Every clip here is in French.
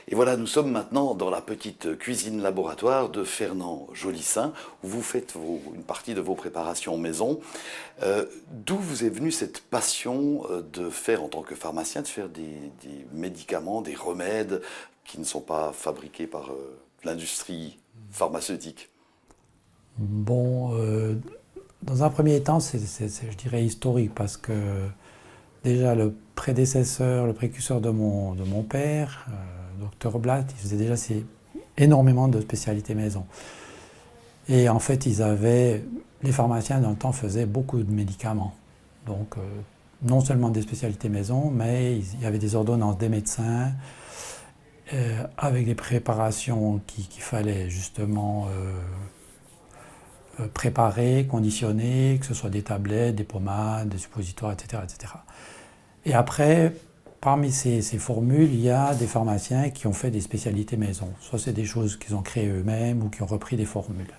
Et voilà, nous sommes maintenant dans la petite cuisine laboratoire de Fernand Jolissaint, où vous faites une partie de vos préparations maison. D'où vous est venue cette passion de faire, en tant que pharmacien, de faire des médicaments, des remèdes qui ne sont pas fabriqués par l'industrie pharmaceutique? Bon, dans un premier temps, c'est, je dirais, historique parce que déjà le prédécesseur, le précurseur de mon père, Dr Blatt, il faisait déjà énormément de spécialités maison. Et en fait, les pharmaciens dans le temps faisaient beaucoup de médicaments. Donc, non seulement des spécialités maison, mais il y avait des ordonnances des médecins avec des préparations qu'il fallait justement préparer, conditionner, que ce soit des tablettes, des pommades, des suppositoires, etc. etc. Et après, parmi ces formules, il y a des pharmaciens qui ont fait des spécialités maison. Soit c'est des choses qu'ils ont créées eux-mêmes ou qui ont repris des formules.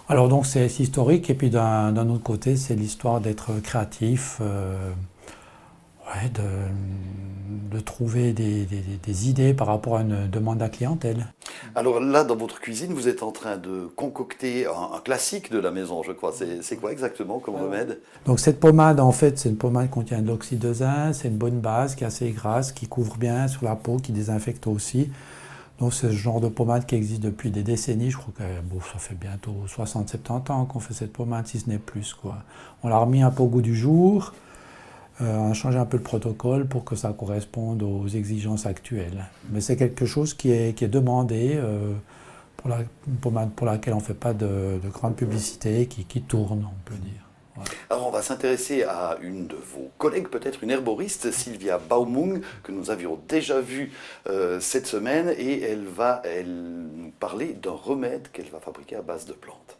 Alors donc c'est historique, et puis d'un autre côté, c'est l'histoire d'être créatif, de trouver des idées par rapport à une demande à clientèle. Alors là, dans votre cuisine, vous êtes en train de concocter un classique de la maison, je crois. C'est quoi exactement comme remède? Donc cette pommade, en fait, c'est une pommade qui contient de l'oxyde de zinc, c'est une bonne base qui est assez grasse, qui couvre bien sur la peau, qui désinfecte aussi. Donc c'est ce genre de pommade qui existe depuis des décennies. Je crois que ça fait bientôt 60-70 ans qu'on fait cette pommade, si ce n'est plus, quoi. On l'a remis un peu au goût du jour. On a changé un peu le protocole pour que ça corresponde aux exigences actuelles. Mais c'est quelque chose qui est demandé, une pommade pour laquelle on ne fait pas de grande publicité, qui tourne, on peut dire. Voilà. Alors on va s'intéresser à une de vos collègues, peut-être une herboriste, Sylvia Baumung, que nous avions déjà vue cette semaine, et elle va nous parler d'un remède qu'elle va fabriquer à base de plantes.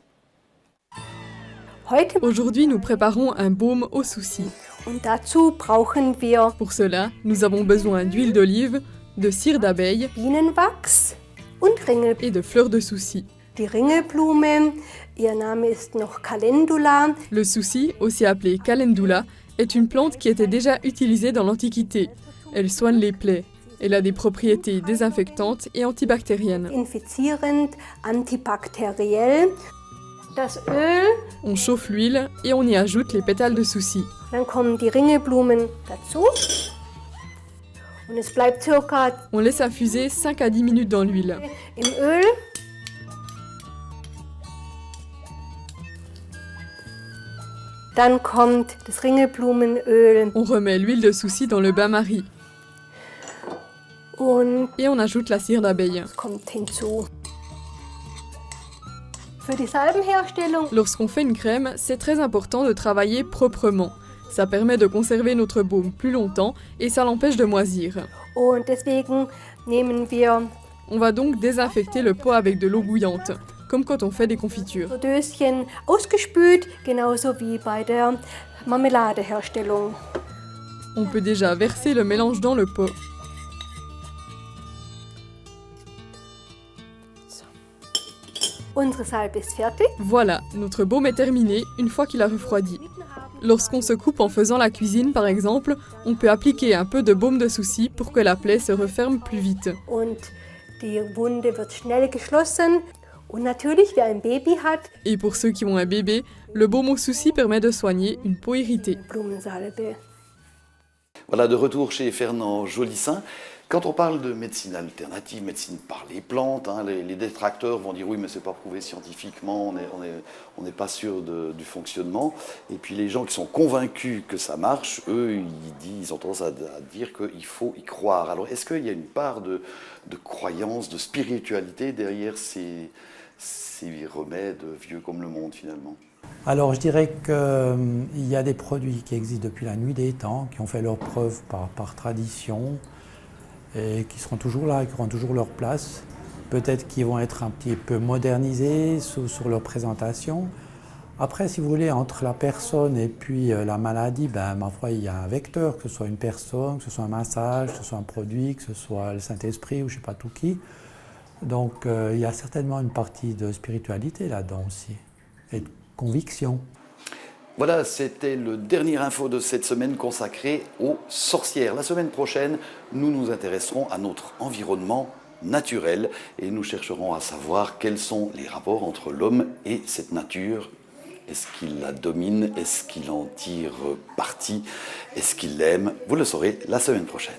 Aujourd'hui, nous préparons un baume aux soucis. Pour cela, nous avons besoin d'huile d'olive, de cire d'abeille Bienenwachs und et de fleurs de souci. Die Ringelblume, ihr Name ist noch Calendula. Le souci, aussi appelé calendula, est une plante qui était déjà utilisée dans l'Antiquité. Elle soigne les plaies. Elle a des propriétés désinfectantes et antibactériennes. Infizierend, antibakteriell. Das Öl, On chauffe l'huile et on y ajoute les pétales de souci. dann kommen die Ringelblumen dazu. Und es bleibt circa On laisse infuser 5 à 10 minutes dans l'huile. im Öl. Dann kommt das Ringelblumenöl On remet l'huile de souci dans le bain-marie und et on ajoute la cire d'abeille. kommt hinzu. Für die Salbenherstellung Lorsqu'on fait une crème, c'est très important de travailler proprement. Ça permet de conserver notre baume plus longtemps et ça l'empêche de moisir. und deswegen nehmen wir On va donc désinfecter le pot avec de l'eau bouillante, comme quand on fait des confitures. so Döschen ausgespült, genauso wie bei der Marmeladeherstellung. On peut déjà verser le mélange dans le pot. Unsere Salbe ist fertig. Voilà, notre baume est terminé une fois qu'il a refroidi. Lorsqu'on se coupe en faisant la cuisine par exemple, on peut appliquer un peu de baume de souci pour que la plaie se referme plus vite. Und die Wunde wird schnell geschlossen. Und natürlich, wer ein Baby hat, Et pour ceux qui ont un bébé, le baume au souci permet de soigner une peau irritée. Blumensalbe. Voilà, de retour chez Fernand Jolissaint. Quand on parle de médecine alternative, médecine par les plantes, les détracteurs vont dire oui, mais c'est pas prouvé scientifiquement, on n'est pas sûr du fonctionnement. Et puis les gens qui sont convaincus que ça marche, eux, ils ont tendance à dire qu'il faut y croire. Alors est-ce qu'il y a une part de croyance, de spiritualité derrière ces remèdes vieux comme le monde finalement? Alors je dirais qu'il y a des produits qui existent depuis la nuit des temps, qui ont fait leurs preuves par tradition, et qui seront toujours là, qui auront toujours leur place. Peut-être qu'ils vont être un petit peu modernisés sur leur présentation. Après, si vous voulez, entre la personne et puis la maladie, ma foi, il y a un vecteur, que ce soit une personne, que ce soit un massage, que ce soit un produit, que ce soit le Saint-Esprit ou je ne sais pas tout qui. Donc il y a certainement une partie de spiritualité là-dedans aussi, et de conviction. Voilà, c'était le dernier info de cette semaine consacrée aux sorcières. La semaine prochaine, nous nous intéresserons à notre environnement naturel et nous chercherons à savoir quels sont les rapports entre l'homme et cette nature. Est-ce qu'il la domine? Est-ce qu'il en tire parti? Est-ce qu'il l'aime? Vous le saurez la semaine prochaine.